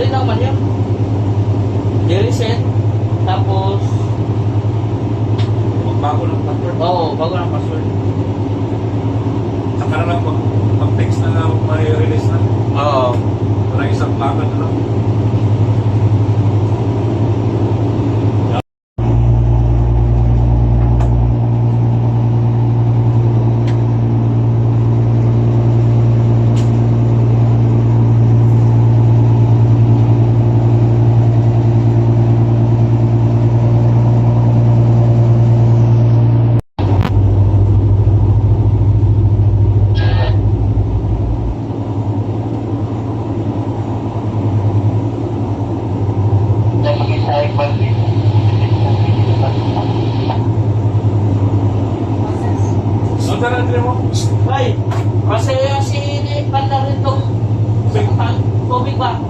rin naman yun. I-reset. Tapos, Magbago ng password. oo, bago ng password. Saka na lang pag-text na lang may release na. Oo. Parang isang plakan na lang. Saan na natin mo? Ay, kasi si Panda rin itong tubig ba?